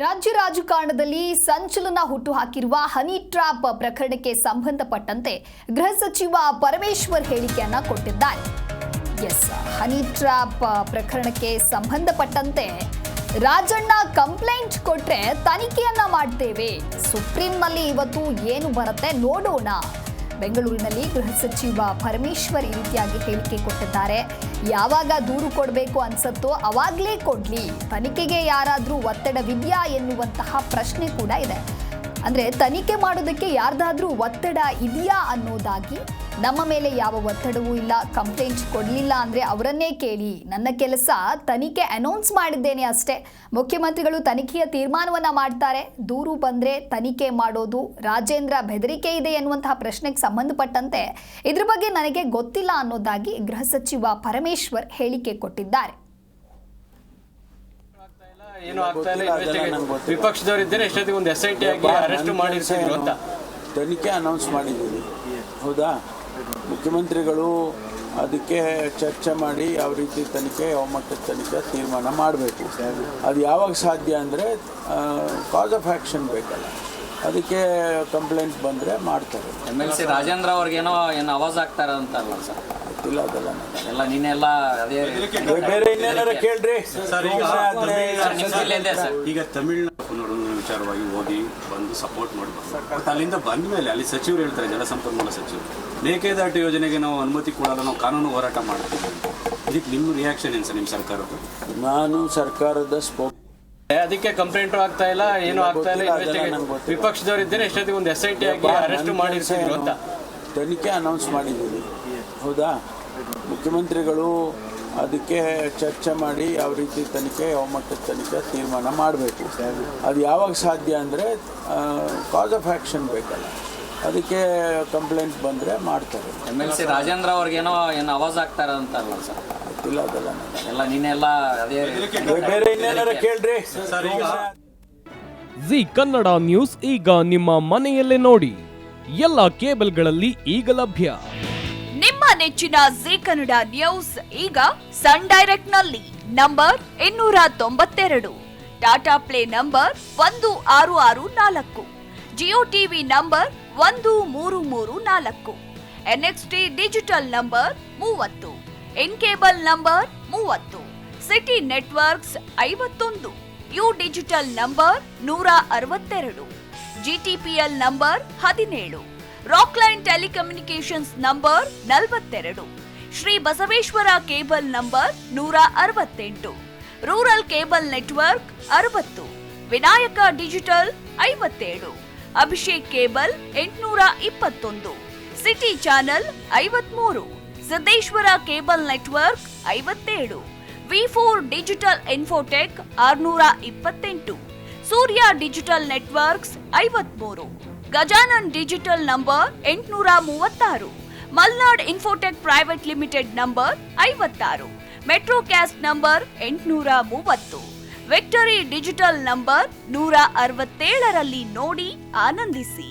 ರಾಜ್ಯ ರಾಜಕಾರಣದಲ್ಲಿ ಸಂಚಲನ ಹುಟ್ಟುಹಾಕಿರುವ ಹನಿ ಟ್ರ್ಯಾಪ್ ಪ್ರಕರಣಕ್ಕೆ ಸಂಬಂಧಪಟ್ಟಂತೆ ಗೃಹ ಸಚಿವ ಪರಮೇಶ್ವರ್ ಹೇಳಿಕೆಯನ್ನ ಕೊಟ್ಟಿದ್ದಾರೆ. ಹನಿ ಟ್ರ್ಯಾಪ್ ಪ್ರಕರಣಕ್ಕೆ ಸಂಬಂಧಪಟ್ಟಂತೆ ರಾಜಣ್ಣ ಕಂಪ್ಲೇಂಟ್ ಕೊಟ್ರೆ ತನಿಖೆಯನ್ನ ಮಾಡ್ತೇವೆ. ಸುಪ್ರೀಂನಲ್ಲಿ ಇವತ್ತು ಏನು ಬರುತ್ತೆ ನೋಡೋಣ. ಬೆಂಗಳೂರಿನಲ್ಲಿ ಗೃಹ ಸಚಿವ ಪರಮೇಶ್ವರ್ ಈ ರೀತಿಯಾಗಿ ಹೇಳಿಕೆ ಕೊಟ್ಟಿದ್ದಾರೆ. ಯಾವಾಗ ದೂರು ಕೊಡಬೇಕು ಅನ್ಸತ್ತೋ ಅವಾಗಲೇ ಕೊಡ್ಲಿ, ತನಿಖೆಗೆ ಯಾರಾದರೂ ಒತ್ತಡವಿದೆಯಾ ಎನ್ನುವಂತಹ ಪ್ರಶ್ನೆ ಕೂಡ ಇದೆ. ಅಂದರೆ ತನಿಖೆ ಮಾಡೋದಕ್ಕೆ ಯಾರ್ದಾದ್ರೂ ಒತ್ತಡ ಇದೆಯಾ ಅನ್ನೋದಾಗಿ, ನಮ್ಮ ಮೇಲೆ ಯಾವ ಒತ್ತಡವೂ ಇಲ್ಲ, ಕಂಪ್ಲೇಂಟ್ ಕೊಡಲಿಲ್ಲ ಅಂದರೆ ಅವರನ್ನೇ ಕೇಳಿ, ನನ್ನ ಕೆಲಸ ತನಿಖೆ ಅನೌನ್ಸ್ ಮಾಡಿದ್ದೇನೆ ಅಷ್ಟೇ. ಮುಖ್ಯಮಂತ್ರಿಗಳು ತನಿಖೆಯ ತೀರ್ಮಾನವನ್ನು ಮಾಡ್ತಾರೆ, ದೂರು ಬಂದರೆ ತನಿಖೆ ಮಾಡೋದು ರಾಜೇಂದ್ರ ಬೆದರಿಕೆ ಇದೆ ಎನ್ನುವಂತಹ ಪ್ರಶ್ನೆಗೆ ಸಂಬಂಧಪಟ್ಟಂತೆ ಇದ್ರ ಬಗ್ಗೆ ನನಗೆ ಗೊತ್ತಿಲ್ಲ ಅನ್ನೋದಾಗಿ ಗೃಹ ಸಚಿವ ಪರಮೇಶ್ವರ್ ಹೇಳಿಕೆ ಕೊಟ್ಟಿದ್ದಾರೆ. ಏನು ಆಗ್ತಾ ಇಲ್ಲ, ವಿಪಕ್ಷದವರಿದ್ದರೆ ಎಷ್ಟೊತ್ತಿಗೆ ಒಂದು SIT ಆಗಿ ಅರೆಸ್ಟ್ ಮಾಡಿರ್ತಿದ್ರು ಅಂತ ತನಿಖೆ ಅನೌನ್ಸ್ ಮಾಡಿದ್ದೀವಿ. ಹೌದಾ, ಮುಖ್ಯಮಂತ್ರಿಗಳು ಅದಕ್ಕೆ ಚರ್ಚೆ ಮಾಡಿ ಯಾವ ರೀತಿ ತನಿಖೆ, ಯಾವ ಮಟ್ಟದ ತನಿಖೆ ತೀರ್ಮಾನ ಮಾಡಬೇಕು. ಅದು ಯಾವಾಗ ಸಾಧ್ಯ ಅಂದರೆ ಕಾಸ್ ಆಫ್ ಆ್ಯಕ್ಷನ್ ಬೇಕಲ್ಲ, ಅದಕ್ಕೆ ಕಂಪ್ಲೇಂಟ್ ಬಂದರೆ ಮಾಡ್ತಾರೆ. MLC ರಾಜೇಂದ್ರ ಅವ್ರಿಗೇನೋ ಅವಾಜ್ ಆಗ್ತಾರೆ ಅಂತಲ್ಲ ಸರ್? ಗೊತ್ತಿಲ್ಲ, ಅದೆಲ್ಲ ಎಲ್ಲ ನೀನೆಲ್ಲ ಅದೇ ಬೇರೆ ಇನ್ನೇನಾರ ಕೇಳ್ರಿ. ಈಗ ತಮಿಳ್ನಾಡು ವಿಚಾರವಾಗಿ ಹೋಗಿ ಬಂದು ಸಪೋರ್ಟ್ ಮಾಡಿ ಬಟ್ ಅಲ್ಲಿಂದ ಬಂದ ಮೇಲೆ ಅಲ್ಲಿ ಸಚಿವರು ಹೇಳ್ತಾರೆ, ಜಲಸಂಪನ್ಮೂಲ ಸಚಿವರು, ಮೇಕೆದಾಟು ಯೋಜನೆಗೆ ನಾವು ಅನುಮತಿ ಕೊಡಲ್ಲ, ನಾವು ಕಾನೂನು ಹೋರಾಟ ಮಾಡ್ತೀವಿ. ಇದಕ್ಕೆ ನಿಮ್ಮ ರಿಯಾಕ್ಷನ್ ಏನು ಸರ್, ನಿಮ್ಮ ಸರ್ಕಾರದ? ನಾನು ಸರ್ಕಾರದ ಅದಕ್ಕೆ ಕಂಪ್ಲೇಂಟು ಆಗ್ತಾ ಇಲ್ಲ, ಏನು ಆಗ್ತಾ ಇಲ್ಲ. ವಿಪಕ್ಷದವರಿದ್ದರೆ ಎಷ್ಟೊತ್ತಿಗೆ ಒಂದು SIT ಆಗಿ ಅರೆಸ್ಟ್ ಮಾಡಿರ್ತಿದ್ರು ಅಂತ ತನಿಖೆ ಅನೌನ್ಸ್ ಮಾಡಿದ್ದೀವಿ. ಹೌದಾ, ಮುಖ್ಯಮಂತ್ರಿಗಳು ಅದಕ್ಕೆ ಚರ್ಚೆ ಮಾಡಿ ಯಾವ ರೀತಿ ತನಿಖೆ, ಯಾವ ಮಟ್ಟದ ತನಿಖೆ ತೀರ್ಮಾನ ಮಾಡಬೇಕು. ಅದು ಯಾವಾಗ ಸಾಧ್ಯ ಅಂದರೆ ಕಾಸ್ ಆಫ್ ಆ್ಯಕ್ಷನ್ ಬೇಕಲ್ಲ, ಅದಕ್ಕೆ ಕಂಪ್ಲೇಂಟ್ ಬಂದರೆ ಮಾಡ್ತಾರೆ. MLC ರಾಜೇಂದ್ರ ಅವ್ರಿಗೇನೋ ಅವಾಜ್ ಆಗ್ತಾರೆ ಅಂತಲ್ಲ ಸರ್? ಗೊತ್ತಿಲ್ಲ, ಅದೆಲ್ಲ ಎಲ್ಲ ನೀನೆಲ್ಲ ಅದೇ ಬೇರೆ ಇನ್ನೇನಾರ ಕೇಳ್ರಿ. ಜಿ ಕನ್ನಡ ನ್ಯೂಸ್ ಈಗ ನಿಮ್ಮ ಮನೆಯಲ್ಲೇ ನೋಡಿ, ಎಲ್ಲ ಕೇಬಲ್ಗಳಲ್ಲಿ ಈಗ ಲಭ್ಯ. ನಿಮ್ಮ ನೆಚ್ಚಿನ ಜಿ ಕನ್ನಡ ನ್ಯೂಸ್ ಈಗ ಸನ್ ಡೈರೆಕ್ಟ್ ನಲ್ಲಿ number 292, Tata play number 1664, Jio TV number 1334, NXT digital number 30, in cable number 30, city networks 51, U digital number 162, GTPL number 17, Rockline telecommunications number 42, Shri Basaveshwara cable number 168, rural cable network 60, Vinayaka digital 57, Abhishek cable 821, city channel 53, Siddeshwara cable network 57, V4 digital Infotech 628, Surya digital networks 53, Gajanan digital number 836, Malnad Infotech Private Limited number 56, Metrocast number 830, Victory Digital number 167ರಲ್ಲಿ ನೋಡಿ ಆನಂದಿಸಿ.